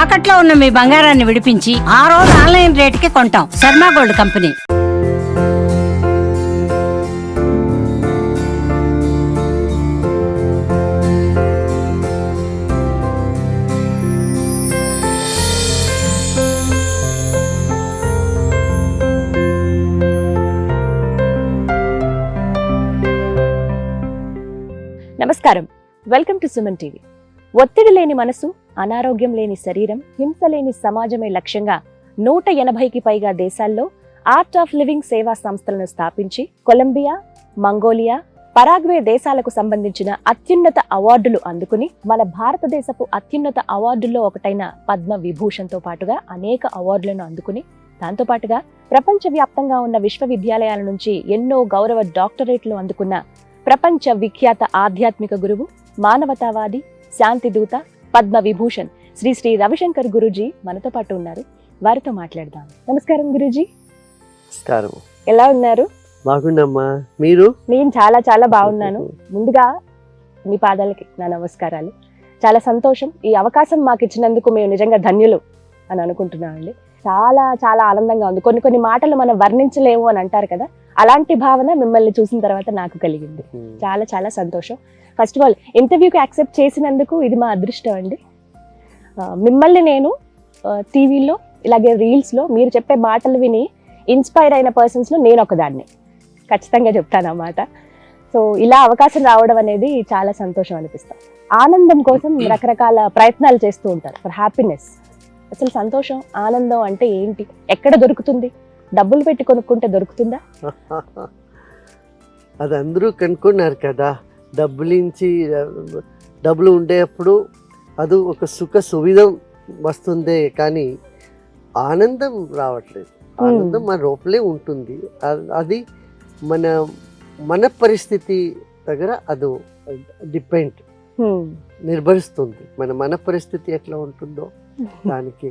తాకట్లో ఉన్న మీ బంగారాన్ని విడిపించి ఆ రోజు ఆన్లైన్ రేటుకి కొంటాం. Sharma gold company. నమస్కారం, వెల్కమ్ టు సుమన్ టీవీ. ఒత్తిడి లేని మనసు, అనారోగ్యం లేని శరీరం, హింస లేని సమాజమే లక్ష్యంగా 180కి పైగా దేశాల్లో ఆర్ట్ ఆఫ్ లివింగ్ సేవా సంస్థలను స్థాపించి కొలంబియా, మంగోలియా, పరాగ్వే దేశాలకు సంబంధించిన అత్యున్నత అవార్డులు అందుకుని మన భారతదేశపు అత్యున్నత అవార్డుల్లో ఒకటైన పద్మ విభూషణ్తో పాటుగా అనేక అవార్డులను అందుకుని దాంతోపాటుగా ప్రపంచవ్యాప్తంగా ఉన్న విశ్వవిద్యాలయాల నుంచి ఎన్నో గౌరవ డాక్టరేట్లు అందుకున్న ప్రపంచ విఖ్యాత ఆధ్యాత్మిక గురువు, మానవతావాది, శాంతిదూత, పద్మ విభూషణ్ శ్రీ శ్రీ రవిశంకర్ గురూజీ మనతో పాటు ఉన్నారు. వారితో మాట్లాడదాం. నమస్కారం గురూజీ. నమస్కారం. ఎలా ఉన్నారు? బాగున్నామ్మా, మీరు? నేను చాలా చాలా బాగున్నాను. ముందుగా మీ పాదాలకి నా నమస్కారాలు. చాలా సంతోషం, ఈ అవకాశం మాకు ఇచ్చినందుకు మేము నిజంగా ధన్యులు అని అనుకుంటున్నామండి. చాలా చాలా ఆనందంగా ఉంది. కొన్ని మాటలు మనం వర్ణించలేము అని అంటారు కదా, అలాంటి భావన మిమ్మల్ని చూసిన తర్వాత నాకు కలిగింది. చాలా చాలా సంతోషం. ఫస్ట్ ఆఫ్ ఆల్ ఇంటర్వ్యూకి యాక్సెప్ట్ చేసినందుకు ఇది మా అదృష్టం అండి. మిమ్మల్ని నేను టీవీలో ఇలాగే రీల్స్లో మీరు చెప్పే మాటలు విని ఇన్స్పైర్ అయిన పర్సన్స్లో నేను ఒకదాన్ని ఖచ్చితంగా చెప్తాను అన్నమాట. సో ఇలా అవకాశం రావడం అనేది చాలా సంతోషం అనిపిస్తుంది. ఆనందం కోసం రకరకాల ప్రయత్నాలు చేస్తూ ఉంటారు ఫర్ హ్యాపీనెస్. అసలు సంతోషం, ఆనందం అంటే ఏంటి? ఎక్కడ దొరుకుతుంది? డబ్బులు పెట్టి కొనుక్కుంటే దొరుకుతుందా? అది అందరూ కనుక్కున్నారు కదా. డబ్బులు ఉండేప్పుడు అది ఒక సుఖ సువిధం వస్తుంది, కానీ ఆనందం రావట్లేదు. ఆనందం మన లోపలే ఉంటుంది. అది మన పరిస్థితి దగ్గర అది డిపెండ్ నిర్భరిస్తుంది. మన పరిస్థితి ఎట్లా ఉంటుందో దానికి.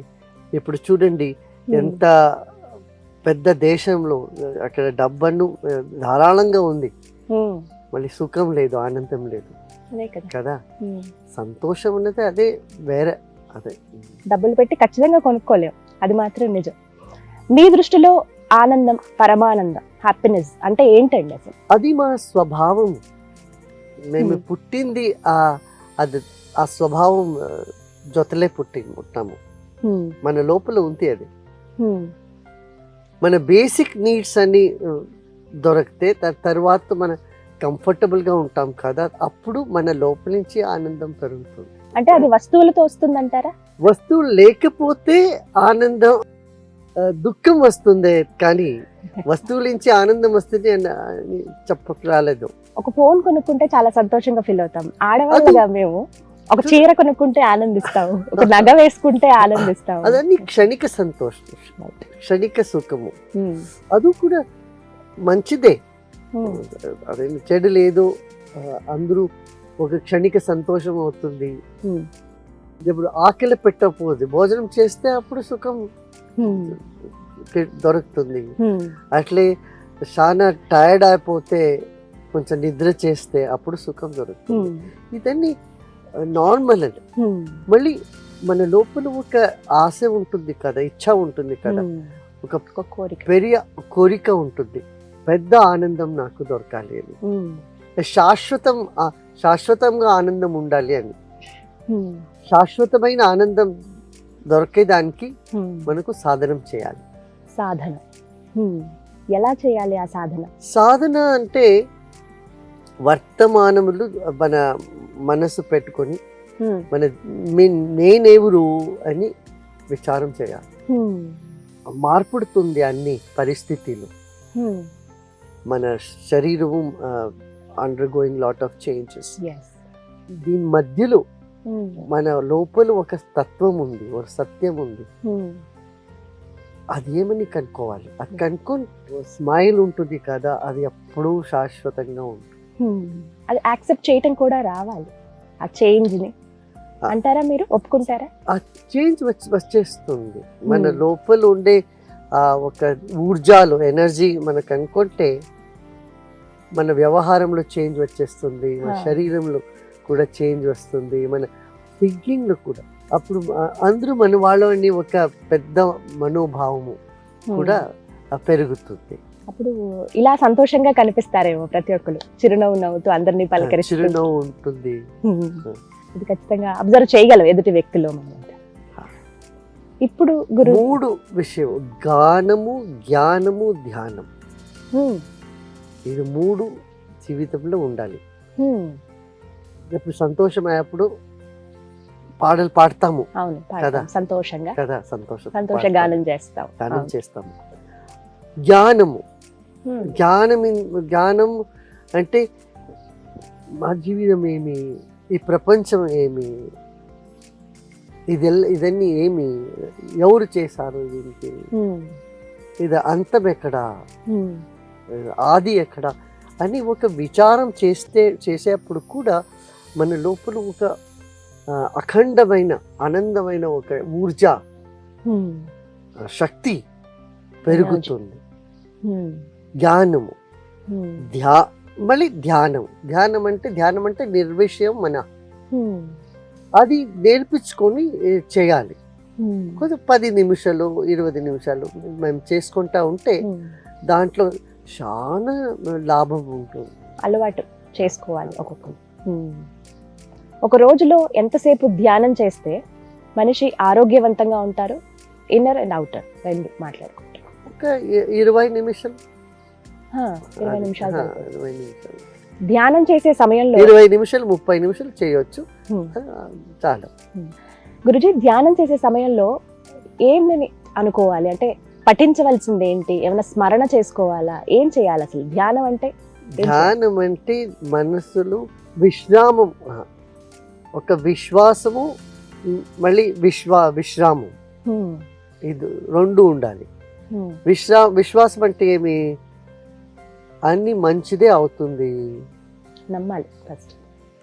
ఇప్పుడు చూడండి, ఎంత పెద్ద దేశంలో అక్కడ డబ్బను ధారాళంగా ఉంది, మళ్ళీ సుఖం లేదు, ఆనందం లేదు కదా. సంతోషం ఉన్నది అదే వేరే. అదే డబ్బులు పెట్టి ఖచ్చితంగా కొనుక్కోలేం, అది మాత్రం నిజం. మీ దృష్టిలో ఆనందం, పరమానందం, హ్యాపీనెస్ అంటే ఏంటండి అసలు? అది మా స్వభావం. మేము పుట్టింది ఆ స్వభావం జొతలే పుట్టాము. మన లోపల ఉంది అది. మన బేసిక్ నీడ్స్ అన్ని దొరికితే తర్వాత మన కంఫర్టబుల్గా ఉంటాం కదా, అప్పుడు మన లోపల నుంచి ఆనందం పెరుగుతుంది. అంటే అది వస్తువులతో వస్తుందంటారా? వస్తువులు లేకపోతే ఆనందం, దుఃఖం వస్తుంది, కానీ వస్తువుల నుంచి ఆనందం వస్తుంది అని చెప్పరాలేదు. ఒక ఫోన్ కొనుక్కుంటే చాలా సంతోషంగా ఫీల్ అవుతాం ఆడవాళ్ళగా. మేము ఒక చీర కొనుక్కుంటే ఆనందిస్తాము, ఒక నగ వేసుకుంటే ఆనందిస్తాము. అదన్నీ క్షణిక సంతోషం, క్షణిక సుఖము. అది కూడా మంచిదే, అదే చెడు లేదు. అందరూ ఒక క్షణిక సంతోషం అవుతుంది. ఇప్పుడు ఆకలి పెట్టకపోతే భోజనం చేస్తే అప్పుడు సుఖం దొరుకుతుంది. అట్లే చాలా టైర్డ్ అయిపోతే కొంచెం నిద్ర చేస్తే అప్పుడు సుఖం దొరుకుతుంది. ఇదన్నీ నార్మల్ అండి. మళ్ళీ మన లోపల ఒక ఆశ ఉంటుంది కదా, ఇచ్చ ఉంటుంది కదా, ఒక పెరియ కోరిక ఉంటుంది, పెద్ద ఆనందం నాకు దొరకాలి అని, శాశ్వతంగా ఆనందం ఉండాలి అని. శాశ్వతమైన ఆనందం దొరికేదానికి మనకు సాధనం చేయాలి. సాధన ఎలా చేయాలి? ఆ సాధన అంటే వర్తమానములు మన మనసు పెట్టుకొని నేనెవరు అని విచారం చేయాలి. మార్పుడుతుంది అన్ని పరిస్థితులు. మన శరీరము అండర్గోయింగ్ లాట్ ఆఫ్ చేంజెస్. దీని మధ్యలో మన లోపల ఒక తత్వం ఉంది, ఒక సత్యం ఉంది. అదేమని కనుక్కోవాలి. అది కనుక్కొని స్మైల్ ఉంటుంది కదా, అది ఎప్పుడూ శాశ్వతంగా ఉంటుంది. అది యాక్సెప్ట్ చేయటం కూడా రావాలి, ఆ చేంజ్ ని. అంటారా? మీరు ఒప్పుకుంటారా? ఆ చేంజ్ వచ్చేస్తుంది. మన లోపల ఉండే ఒక ఊర్జాలు, ఎనర్జీ మనకు అనుకుంటే మన వ్యవహారంలో చేంజ్ వచ్చేస్తుంది, మన శరీరంలో కూడా చేంజ్ వస్తుంది, మన థింకింగ్లో కూడా. అప్పుడు అందరూ మన వాళ్ళని ఒక పెద్ద మనోభావము కూడా పెరుగుతుంది. అప్పుడు ఇలా సంతోషంగా కనిపిస్తారేమో ప్రతి ఒక్కరు, చిరునవ్వు నవ్వుతూ అందరినీ పలకరిస్తూ. చిరునవ్వు ఉంటుంది. ఇది ఖచ్చితంగా అబ్జర్వ్ చేయగలం ఎదుటి వ్యక్తిలో మనం. ఇప్పుడు గురు 3 విషయం గానము, జ్ఞానము, ధ్యానం, ఇది 3 జీవితంలో ఉండాలి. ఇప్పుడు సంతోషం అయ్యేప్పుడు పాటలు పాడతాము. అవును, కదా, సంతోషంగా కదా, సంతోష గానం చేస్తాం. గానం చేస్తాము. జ్ఞానము, జ్ఞానం అంటే మా జీవితం ఏమి, ఈ ప్రపంచం ఏమి, ఇదన్నీ ఏమి, ఎవరు చేశారు దీనికి, ఇది అంతం ఎక్కడా, ఆది ఎక్కడా అని ఒక విచారం చేసేప్పుడు కూడా మన లోపల ఒక అఖండమైన ఆనందమైన ఒక ఊర్జ, శక్తి పెరుగుతుంది. జ్ఞానము, మళ్ళీ ధ్యానం అంటే నిర్విషయం మన, అది నేర్పించుకొని చేయాలి. కొంచెం 10 నిమిషాలు 20 నిమిషాలు మేము చేసుకుంటా ఉంటే దాంట్లో చాలా లాభం ఉంటుంది. అలవాటు చేసుకోవాలి ఒక్కొక్కరు. ఒక రోజులో ఎంతసేపు ధ్యానం చేస్తే మనిషి ఆరోగ్యవంతంగా ఉంటారు? ఇన్నర్ అండ్ అవుటర్ రెండు మాట్లాడుకుంటారు. ఒక 20 నిమిషాలు. 20 నిమిషాలు ధ్యానం చేసే సమయంలో 20 నిమిషాలు 30 నిమిషాలు చేయొచ్చు, చాలా. గురుజీ, ధ్యానం చేసే సమయంలో ఏమని అనుకోవాలి? అంటే పఠించవలసింది ఏంటి? ఏమైనా స్మరణ చేసుకోవాలా? ఏం చేయాలి అసలు? ధ్యానం అంటే మనసులు విశ్రామం, ఒక విశ్వాసము, మళ్ళీ విశ్రామం, ఇది 2 ఉండాలి. విశ్వాసం అంటే ఏమి? అన్ని మంచిదే అవుతుంది, నమ్మాలి ఫస్ట్.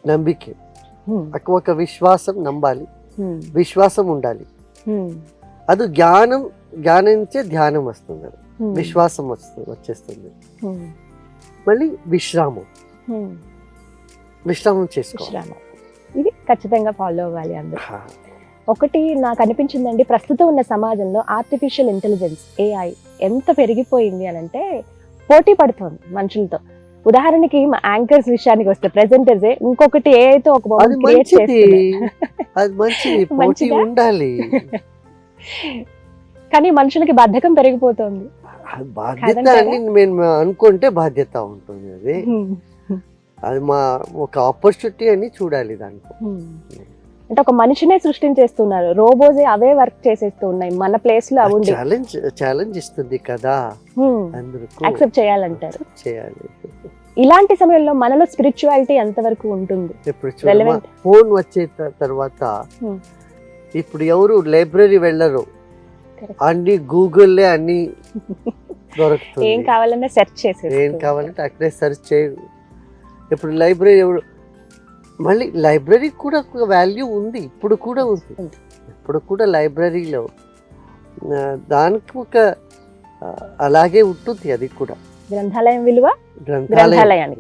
నమ్మిక, ఒక విశ్వాసం, నమ్మాలి, విశ్వాసం ఉండాలి. అది జ్ఞానించే ధ్యానం వస్తుంది, విశ్వాసం వచ్చేస్తుంది. మళ్ళీ విశ్రామం చేసుకోవాలి. ఇది ఖచ్చితంగా ఫాలో అవ్వాలి అందరూ. ఒకటి నాకు అనిపించిందండి, ప్రస్తుతం ఉన్న సమాజంలో ఆర్టిఫిషియల్ ఇంటెలిజెన్స్ AI ఎంత పెరిగిపోయింది అని అంటే పోటీ పడుతోంది మనుషులతో. ఉదాహరణకి మా యాంకర్స్ విషయానికి వస్తే ప్రెజెంటర్స్ ఇంకొకటి AI తో ఒక అది మంచిది ఉండాలి. కానీ మనుషులకి బద్ధకం పెరిగిపోతుంది. బాధ్యత అని మేము అనుకుంటే బాధ్యత ఉంటుంది, అది మా ఒక ఆపర్చునిటీ అని చూడాలి దాంట్లో. అంటే ఒక మనిషినే సృష్టించేస్తున్నారు, రోబోజే అవే వర్క్ చేసేస్తూ ఉన్నాయి మన ప్లేస్ లో. అవి ఛాలెంజ్ ఇస్తుంది కదా, యాక్సెప్ట్ చేయాలంటారు. చేయాలి. ఇలాంటి సమయంలో మనలో స్పిరిచువాలిటీ ఎంతవరకు ఉంటుంది? ఇప్పుడు ఫోన్ వచ్చే తర్వాత ఇప్పుడు ఎవరు లైబ్రరీ వెళ్ళరు, అన్ని గూగుల్లే అన్ని దొరుకుతుంది. ఏం కావాలన్నా సెర్చ్ చేసి, ఏం కావాలంటే అక్కడే సెర్చ్ చేయరు. ఇప్పుడు లైబ్రరీ ఎవరు, మళ్ళీ లైబ్రరీ కూడా ఒక వాల్యూ ఉంది, ఇప్పుడు కూడా లైబ్రరీలో దానికి ఒక అలాగే ఉంటుంది. అది కూడా గ్రంథాలయం విలువ, గ్రంథాలయం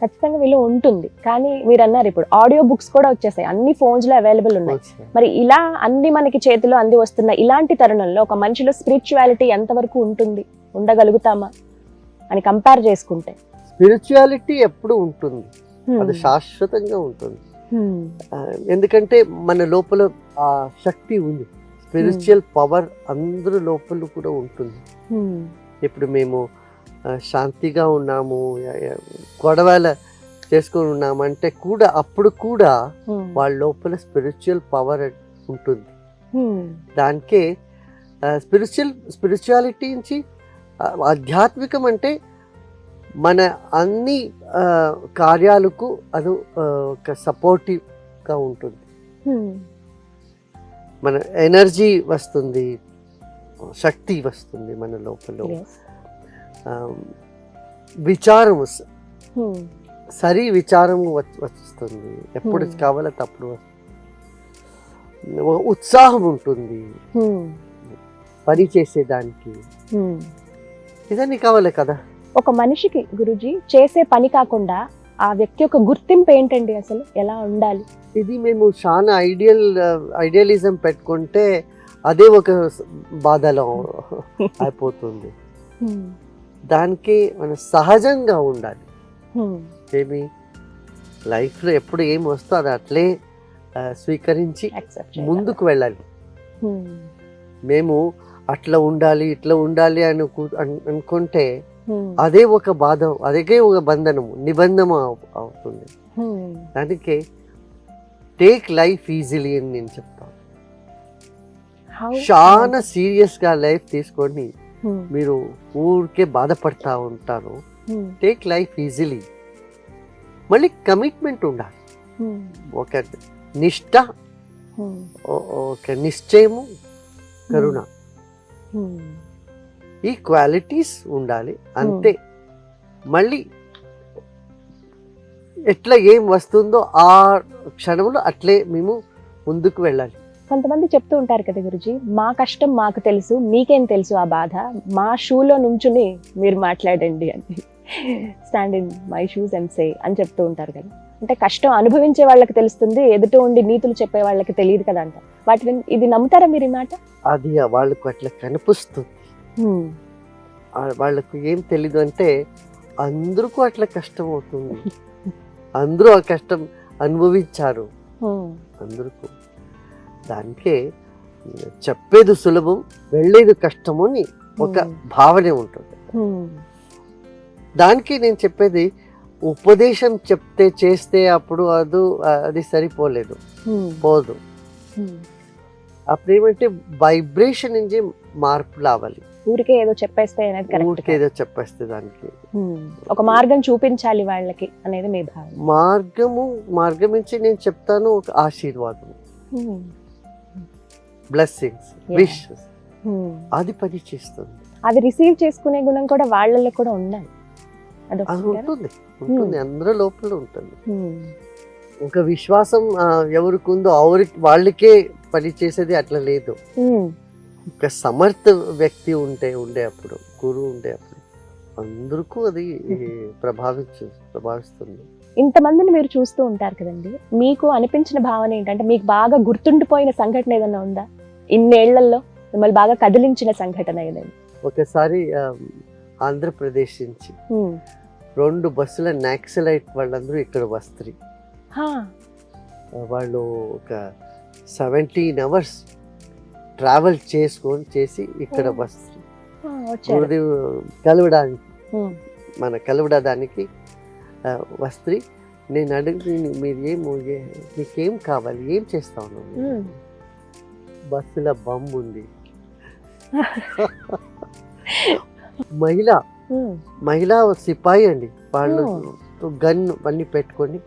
ఖచ్చితంగా విలువ ఉంటుంది. కానీ మీరు అన్నారు ఇప్పుడు ఆడియో బుక్స్ కూడా వచ్చేసాయి, అన్ని ఫోన్స్ లో అవైలబుల్ ఉన్నాయి. మరి ఇలా అన్ని మనకి చేతిలో అంది వస్తున్న ఇలాంటి తరుణంలో ఒక మనిషిలో స్పిరిచువాలిటీ ఎంతవరకు ఉండగలుగుతామా అని కంపేర్ చేసుకుంటే? స్పిరిచువాలిటీ ఎప్పుడు ఉంటుంది, అది శాశ్వతంగా ఉంటుంది. ఎందుకంటే మన లోపల ఆ శక్తి ఉంది, స్పిరిచువల్ పవర్ అందరి లోపల కూడా ఉంటుంది. ఇప్పుడు మేము శాంతిగా ఉన్నాము, గొడవలు చేసుకొని ఉన్నాము అంటే కూడా అప్పుడు కూడా వాళ్ళ లోపల స్పిరిచువల్ పవర్ ఉంటుంది. దానికే స్పిరిచువాలిటీ నుంచి ఆధ్యాత్మికం అంటే మన అన్ని కార్యాలకు అది ఒక సపోర్టివ్గా ఉంటుంది. మన ఎనర్జీ వస్తుంది, శక్తి వస్తుంది మన లోపల. విచారం సరి విచారము వస్తుంది, ఎప్పుడు కావాలంటే అప్పుడు. ఉత్సాహం ఉంటుంది పని చేసేదానికి, ఇదన్నీ కావాలి కదా. ఒక మనిషికి గురుజీ చేసే పని కాకుండా ఆ వ్యక్తి యొక్క గుర్తింపు ఏంటండి, అసలు ఎలా ఉండాలి? ఇది మేము చాలా ఐడియలిజం పెట్టుకుంటే అదే ఒక బాధలో అయిపోతుంది. దానికి మనం సహజంగా ఉండాలి. ఏమి లైఫ్లో ఎప్పుడు ఏం వస్తో అది అట్లే స్వీకరించి ముందుకు వెళ్ళాలి. మేము అట్లా ఉండాలి ఇట్లా ఉండాలి అనుకుంటే అదే ఒక బాధ, అదే ఒక బంధనము, నిబంధన అవుతుంది. దానికి టేక్ లైఫ్ ఈజీలీ అని నేను చెప్తాను. చాలా సీరియస్గా లైఫ్ తీసుకొని మీరు ఊరికే బాధపడతా ఉంటారు. Take life easily. మళ్ళీ కమిట్మెంట్ ఉండాలి, ఒక నిష్ఠ, ఒక నిశ్చయము, కరుణ, ఈ క్వాలిటీస్ ఉండాలి అంతే. మళ్ళీ ఎట్లా ఏం వస్తుందో ఆ క్షణంలో అట్లే మేము ముందుకు వెళ్ళాలి. కొంతమంది చెప్తూ ఉంటారు కదా గురుజీ, మా కష్టం మాకు తెలుసు, మీకేం తెలుసు ఆ బాధ, మా షూలో నుంచుని మీరు మాట్లాడండి అని, stand in my shoes and say అని చెప్తూ ఉంటారు కదా. అంటే కష్టం అనుభవించే వాళ్ళకి తెలుస్తుంది, ఎదుట ఉండి నీతులు చెప్పే వాళ్ళకి తెలియదు కదా అంట. వాటిని ఇది నమ్ముతారా మీరు ఈ మాట? అది వాళ్ళకు అట్లా కనిపిస్తుంది. వాళ్ళకు ఏం తెలీదు అంటే అందరికీ అట్లా కష్టం అవుతుంది, అందరూ ఆ కష్టం అనుభవించారు అందరికీ. దానికే చెప్పేది సులభం, వెళ్ళేది కష్టము అని ఒక భావనే ఉంటుంది. దానికి నేను చెప్పేది ఉపదేశం చెప్తే చేస్తే అప్పుడు అది సరిపోలేదు, పోదు. అప్పుడు ఏమంటే వైబ్రేషన్ నుంచి మార్పు రావాలి. ఊరికే ఏదో చెప్పేస్తే ఊరికే ఏదో చెప్పేస్తే దానికి ఒక మార్గం చూపించాలి వాళ్ళకి అనేది మీ భావన. మార్గం నుంచి నేను చెప్తాను ఒక ఆశీర్వాదం, బ్లెస్సింగ్స్, విషెస్, అది పని చేస్తుంది. అది రిసీవ్ చేసుకునే గుణం కూడా వాళ్ళలో కూడా ఉండాలి. అది ఉంటుంది అందరూ లోపల ఉంటుంది. ఒక విశ్వాసం ఎవరికి ఉందో వాళ్ళకే పని చేసేది అట్లా లేదు. ఒక సమర్థ వ్యక్తి ఉండే అప్పుడు, గురువు ఉండే అప్పుడు అందరికీ అది ప్రభావిస్తుంది. ఇంతమందిని మీరు చూస్తూ ఉంటారు కదండి, మీకు అనిపించిన భావన ఏంటంటే, మీకు బాగా గుర్తుండిపోయిన సంఘటన ఏదైనా ఉందా ఇన్నేళ్లలో, మిమ్మల్ని బాగా కదిలించిన సంఘటన ఏదైనా? ఒకసారి ఆంధ్రప్రదేశ్ నుంచి 2 బస్సుల నాక్సలైట్ వాళ్ళందరూ ఇక్కడ వస్తారు. వాళ్ళు ఒక 17 hours ట్రావెల్ చేసి ఇక్కడ వస్తారు గురుదేవ్ కలవడానికి వస్త్రి. నేను అడిగి మీకేం కావాలి, ఏం చేస్తా ఉన్నాను? బస్సులో బమ్ ఉంది. మహిళా సిపాయి అండి, వాళ్ళు గన్ అన్ని పెట్టుకొని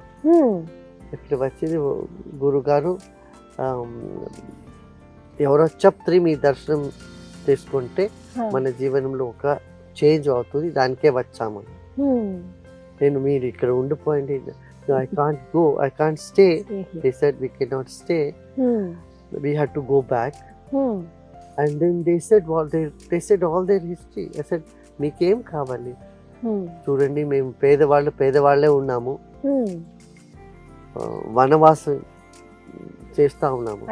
ఇక్కడ వచ్చింది. గురుగారు ఎవరో చెప్తే మీ దర్శనం తీసుకుంటే మన జీవనంలో ఒక చేంజ్ అవుతుంది, దానికే వచ్చామని. నేను మీరు ఇక్కడ ఉండిపోయింది, I can't go, I can't stay. They said we cannot stay. We had to go back. And then they said all their history. I said మీకేం కావాలి? చూడండి, మేము పేదవాళ్ళే ఉన్నాము, వనవాసం చేస్తా ఉన్నాము,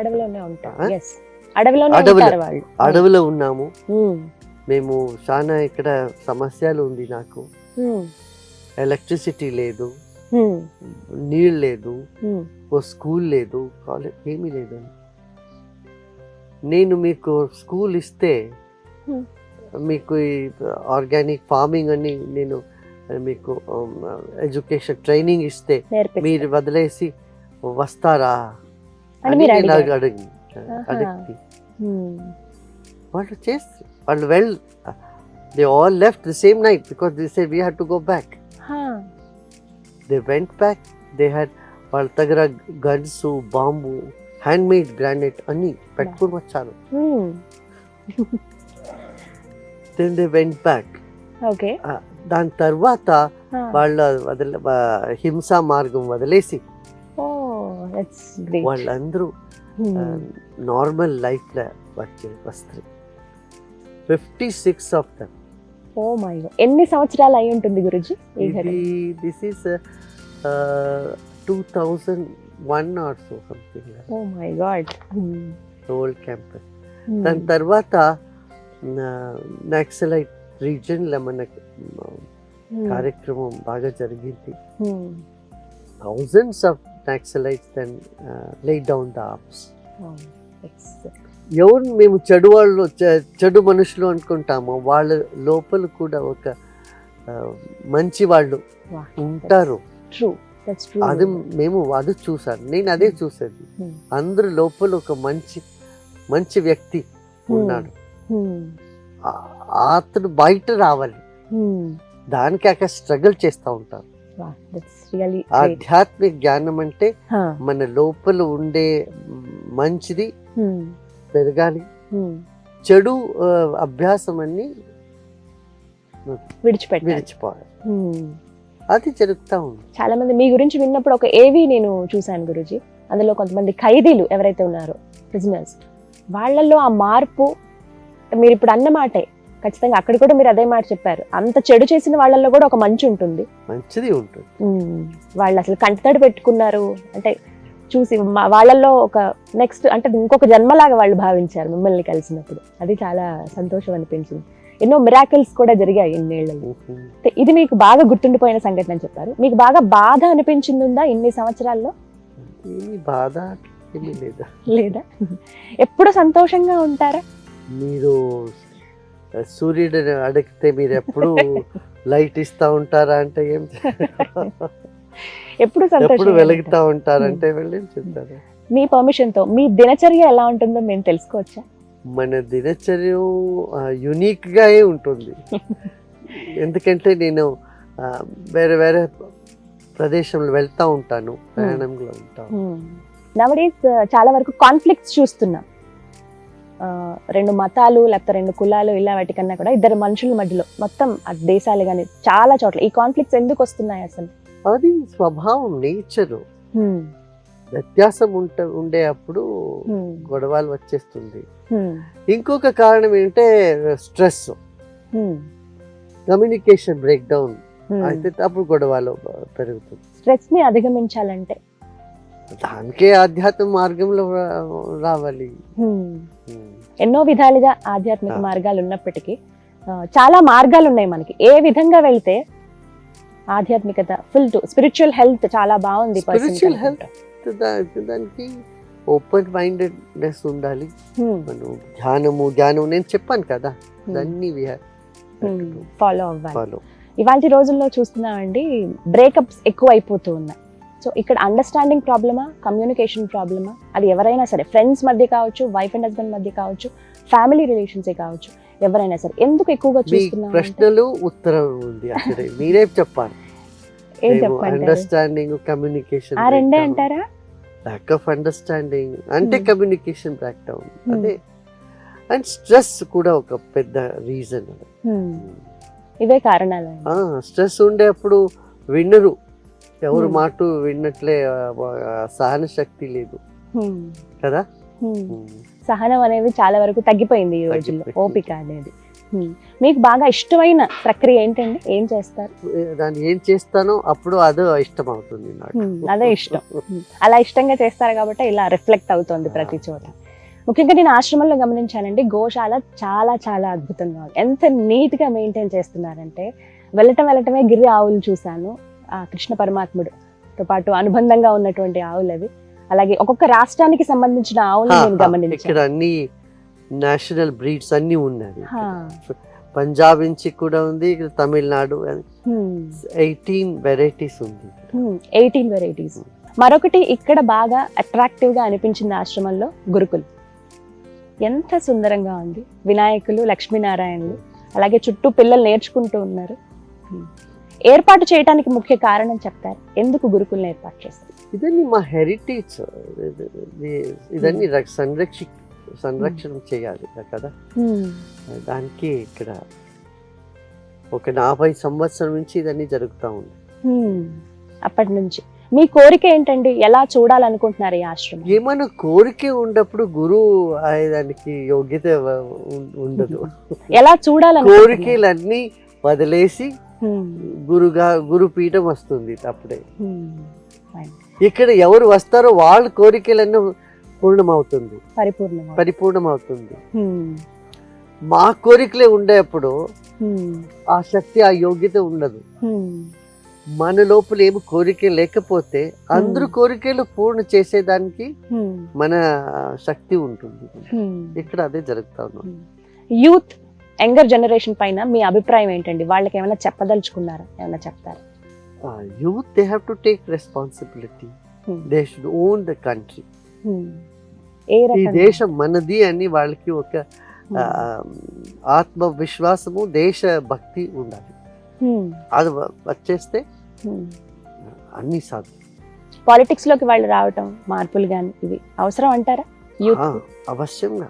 అడవిలో ఉన్నాము. మేము చాలా ఇక్కడ సమస్యలు ఉంది. నాకు ఎలక్ట్రిసిటీ లేదు, నీళ్ళు లేదు, ఓ స్కూల్ లేదు, కాలేజ్ ఏమీ లేదు. నేను మీకు స్కూల్ ఇస్తే, మీకు ఆర్గానిక్ ఫార్మింగ్ అని నేను మీకు ఎడ్యుకేషన్ ట్రైనింగ్ ఇస్తే మీరు వదిలేసి వస్తారా అని నేను అడిగి వాళ్ళు చేస్తారు. వాళ్ళు they all left the same night because they said we had to go back. They went back. They had వాళ్ళ దగ్గర గన్స్, బాంబు, హ్యాండ్మేడ్ గ్రానైట్ అన్ని పెట్టుకుని వచ్చారు. Then they went back. Okay. దాని తర్వాత వాళ్ళ హింసా మార్గం వదిలేసి వాళ్ళందరూ నార్మల్ లైఫ్ లో వస్తారు. 56 of them. Oh my God. ఎన్ని సంవత్సరాలు అయి ఉంటుంది గురుజీ? This is 2001 or so something oh my God. Old campus. దాని తర్వాత నక్సలైట్ రీజన్లో మనకి కార్యక్రమం బాగా జరిగింది. Thousands of Naxalites then lay down the arms. ఎవరు మేము చెడు వాళ్ళు చెడు మనుషులు అనుకుంటామో వాళ్ళ లోపల కూడా ఒక మంచి వాళ్ళు ఉంటారు. అది మేము అది చూసాను, నేను అదే చూసేది. అందరి లోపల ఒక మంచి వ్యక్తి ఉన్నాడు, అతను బయట రావాలి. దానికి అక్కడ స్ట్రగుల్ చేస్తూ ఉంటారు. ఆధ్యాత్మిక జ్ఞానం అంటే మన లోపల ఉండే మంచిది పెరగాలి, చెడు అభ్యాసం అన్ని విడిచిపోవాలి. అది జరుగుతూ ఉంది. చాలా మంది మీ గురించి విన్నప్పుడు ఒక ఏవి నేను చూశాను గురూజీ. అందులో కొంతమంది ఖైదీలు ఎవరైతే ఉన్నారో ప్రిజనర్స్, వాళ్ళల్లో ఆ మార్పు మీరు ఇప్పుడు అన్న మాటే ఖచ్చితంగా అక్కడ కూడా మీరు అదే మాట చెప్పారు. అంత చెడు చేసిన వాళ్ళల్లో కూడా ఒక మంచి ఉంటుంది, మంచిది ఉంటుంది. వాళ్ళు అసలు కంటతడి పెట్టుకున్నారు అంటే చూసి వాళ్ళల్లో ఒక నెక్స్ట్ అంటే ఇంకొక జన్మలాగా వాళ్ళు భావించారు మిమ్మల్ని కలిసినప్పుడు. అది చాలా సంతోషం అనిపించింది. ఎన్నో మిరాకిల్స్ కూడా జరిగాయి ఇన్నేళ్లలో. ఇది మీకు బాగా గుర్తుండిపోయిన సంఘటన అని చెప్పారు. మీకు బాగా బాధ అనిపించింది ఉందా ఇన్ని సంవత్సరాల్లో? బాధ లేదా? ఎప్పుడు సంతోషంగా ఉంటారా? మీరు సూర్యుడు అడిగితే మీరు ఎప్పుడు లైట్ ఇస్తా ఉంటారా అంటే ఏం ఎప్పుడు వెలుగుతా ఉంటారంటే వెళ్ళి చెప్తారు. మీ పర్మిషన్ తో మీ దినచర్య ఎలా ఉంటుందో మేము తెలుసుకోవచ్చా? మన దినచర్య యునిక్ గా ఉంటుంది. ఎందుకంటే నేను వేరే వేరే ప్రదేశంలో వెళ్తా ఉంటాను, ప్రయాణంలో ఉంటాను. నవడేస్ చాలా వరకు కాన్ఫ్లిక్ట్స్ చూస్తున్నాం. రెండు మతాలు లేకపోతే రెండు కులాలు ఇలా వాటికన్నా కూడా ఇద్దరు మనుషుల మధ్యలో మొత్తం దేశాలు కానీ చాలా చోట్ల ఈ కాన్ఫ్లిక్ట్స్ ఎందుకు వస్తున్నాయి అసలు? అది స్వభావం, నేచరు. వ్యత్యాసం ఉండే అప్పుడు గొడవలు వచ్చేస్తుంది. ఇంకొక కారణం ఏంటంటే స్ట్రెస్, కమ్యూనికేషన్ బ్రేక్ డౌన్ అయితే అప్పుడు గొడవలు పెరుగుతుంది. స్ట్రెస్ ని అధిగమించాలంటే దానికే ఆధ్యాత్మిక మార్గంలో రావాలి. ఎన్నో విధాలుగా ఆధ్యాత్మిక మార్గాలు ఉన్నప్పటికీ చాలా మార్గాలు ఉన్నాయి మనకి. ఏ విధంగా వెళ్తే ఆధ్యాత్మికత ఫుల్ టు స్పిరిచువల్ హెల్త్ చాలా బాగుంది. స్పిరిచువల్ హెల్త్ దానికి ఓపెన్ మైండెడ్నెస్ ఉండాలి. మనం ధ్యానం నేను చెప్పాను కదా, దాన్ని ఫాలో అవ్వాలి. ఇవాళ రోజుల్లో చూస్తున్నామండి బ్రేకప్స్ ఎక్కువ అయిపోతూ ఉన్నాయి. సో ఇక్కడ అండర్స్టాండింగ్ ప్రాబ్లమా, కమ్యూనికేషన్ ప్రాబ్లమా? అది ఎవరైనా సరే, ఫ్రెండ్స్ మధ్య కావచ్చు, వైఫ్ అండ్ హస్బెండ్ మధ్య కావచ్చు, ఫ్యామిలీ రిలేషన్సే కావచ్చు, ఎవరైనా సరే ఎందుకు ఎక్కువగా చూస్తున్నాం? ప్రశ్నలు ఉత్తరం ఉంది అక్కడ, మీరే చెప్పాలి. అండర్స్టాండింగ్, కమ్యూనికేషన్ ఆ రెండే అంటారా? లాక్ ఆఫ్ అండర్స్టాండింగ్ అంటే కమ్యూనికేషన్ బ్రేక్ డౌన్ అదే. అండ్ స్ట్రెస్ కూడా ఒక పెద్ద రీజన్. ఇవే కారణాలు. స్ట్రెస్ ఉండేప్పుడు వినరు, ఎవరు మాట విన్నట్లే, సహన శక్తి లేదు కదా. సహనం అనేది చాలా వరకు తగ్గిపోయింది ఈ రోజుల్లో, ఓపిక అనేది. మీకు బాగా ఇష్టమైన ప్రక్రియ ఏంటండి? ఏం చేస్తారు? దాన్ని ఏం చేస్తానో అప్పుడు అదే ఇష్టం అవుతుంది నాకు. అదే ఇష్టం. అలా ఇష్టంగా చేస్తారు కాబట్టి ఇలా రిఫ్లెక్ట్ అవుతుంది ప్రతి చోట. ముఖ్యంగా నేను ఆశ్రమంలో గమనించానండి, గోశాల చాలా చాలా అద్భుతంగా ఉంది. ఎంత నీట్ గా మెయింటైన్ చేస్తున్నారంటే, వెళ్ళటమే గిర్రి ఆవులు చూశాను. ఆ కృష్ణ పరమాత్ముడుతో పాటు అనుబంధంగా ఉన్నటువంటి ఆవులు అవి. అలాగే ఒక్కొక్క రాష్ట్రానికి సంబంధించిన ఆవులు నేను గమనించాను. ఇక్కడ అన్ని నేషనల్ బ్రీడ్స్ అన్ని ఉన్నాయి. పంజాబ్ నుంచి కూడా ఉంది, ఇక్కడ తమిళనాడు 18 వెరైటీస్ ఉంది. 18 వెరైటీస్. మరొకటి ఇక్కడ బాగా అట్రాక్టివ్ గా అనిపించింది ఆశ్రమంలో గురుకులు. ఎంత సుందరంగా ఉంది. వినాయకులు, లక్ష్మీనారాయణలు, అలాగే చుట్టూ పిల్లలు నేర్చుకుంటూ ఉన్నారు. ఏర్పాటు చేయడానికి ముఖ్య కారణం చెప్తారు, ఎందుకు గురుకులను ఏర్పాటు చేస్తారు? ఇదన్నీ మా హెరిటేజ్, ఇదన్నీ సంరక్షణ చేయాలి కదా. దానికి ఇక్కడ ఒక 40 సంవత్సరం నుంచి ఇదన్నీ జరుగుతూ ఉంది. అప్పటి నుంచి మీ కోరిక ఏంటండి? ఎలా చూడాలనుకుంటున్నారు ఈ ఆశ్రమం? ఏమైనా కోరిక ఉన్నప్పుడు గురువు దానికి యోగ్యత ఉండదు. ఎలా చూడాలని కోరికలన్నీ వదిలేసి గురుపీఠం వస్తుంది అప్పుడే. ఇక్కడ ఎవరు వస్తారో వాళ్ళ కోరికలన్నీ పూర్ణమవుతుంది, పరిపూర్ణమవుతుంది. మా కోరికలే ఉండేప్పుడు ఆ శక్తి, ఆ యోగ్యత ఉండదు. మన లోపల ఏమి కోరిక లేకపోతే అందరు కోరికలు పూర్ణ చేసేదానికి మన శక్తి ఉంటుంది. ఇక్కడ అదే జరుగుతా ఉంది. యూత్, యంగర్ జనరేషన్ పైన మీ అభిప్రాయం ఏంటండి? వాళ్ళకి ఏమైనా చెప్పదలుచుకున్నారా? ఏమైనా చెప్తారా? Youth they have to take responsibility. They should own the country. ఈ దేశం మనది అని వాళ్ళకి ఒక ఆత్మవిశ్వాసము, దేశ భక్తి ఉండాలి. అది వచ్చేస్తే అన్ని సాధ్యం. పాలిటిక్స్ లోకి వాళ్ళు రావటం, మార్పులు గాని ఇవి అవసరం అంటారా? యూత్ అవశ్యంగా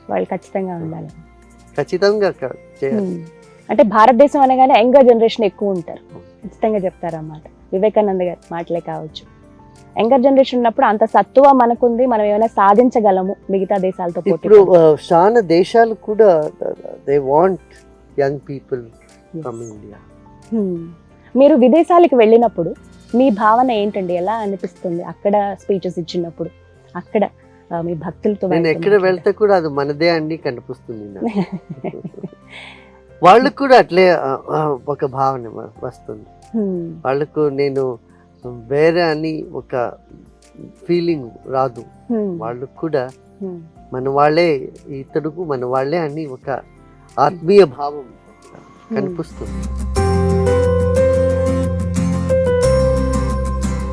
వాళ్ళు ఖచ్చితంగా ఉండాలి. ఖచ్చితంగా చేయాలి. అంటే భారతదేశం అనగానే యంగర్ జనరేషన్ ఎక్కువ ఉంటారు, ఖచ్చితంగా చెప్తారన్నమాట. వివేకానంద గారి మాటలే కావచ్చు. యంగర్ జనరేషన్ ఉన్నప్పుడు అంత సత్తువ మనకుంది, మనం ఏమైనా సాధించగలము మిగతా దేశాలతో పోటీ. ఇప్పుడు చాలా దేశాలు కూడా they want young people from India. మీరు విదేశాలకు వెళ్ళినప్పుడు మీ భావన ఏంటండి? ఎలా అనిపిస్తుంది అక్కడ స్పీచెస్ ఇచ్చినప్పుడు? అక్కడ మీ భక్తులతో నేను ఎక్కడ వెళ్తే కూడా అది మనదే అండి కనిపిస్తుంది. వాళ్ళకు కూడా అట్లే ఒక భావన వస్తుంది. వాళ్ళకు నేను వేరే అని ఒక ఫీలింగ్ రాదు. వాళ్ళకు కూడా మన వాళ్ళే, ఇతరుకు మన వాళ్ళే అని ఒక ఆత్మీయ భావం కనిపిస్తుంది.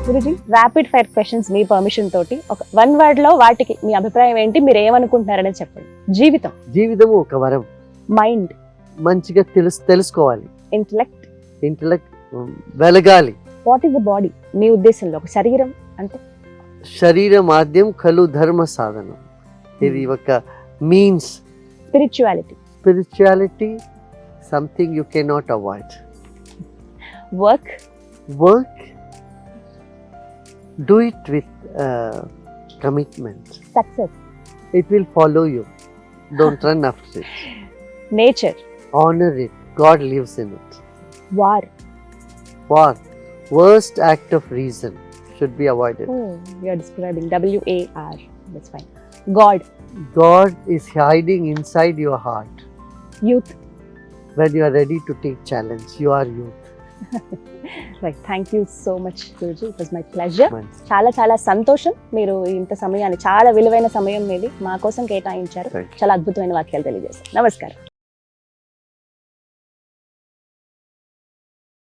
గురుజీ, ర్యాపిడ్ ఫైర్ క్వశ్చన్స్ మీ పర్మిషన్ తోటి ఒక 1 word లో వాటికి మీ అభిప్రాయం ఏంటి, మీరు ఏమనుకుంటున్నారని చెప్పండి. జీవితం ఒక వరం. మైండ్ మంచిగా తెలుసుకోవాలి. ఇంటెలెక్ట్ వెలగాలి. వాట్ ఈస్ ద బాడీ మీ ఉద్దేశంలో? ఒక శరీరం అంటే శరీర మాధ్యం కలు ధర్మ సాధనం. ఇది ఒక means. Spirituality something you cannot avoid. work do it with commitment. success it will follow you. Don't run after it. nature honor it. God lives in it. war worst act of reason should be avoided. You are describing WAR. That's fine. God is hiding inside your heart. youth when you are ready to take challenge. You are youth. Right. Thank you so much, Guruji. It was my pleasure. చాలా సంతోషం. మీరు ఇంత సమయాన్ని, చాలా విలువైన సమయం మీది మా కోసం కేటాయించారు. చాలా అద్భుతమైన వాక్యాలు తెలియజేశారు. నమస్కారం.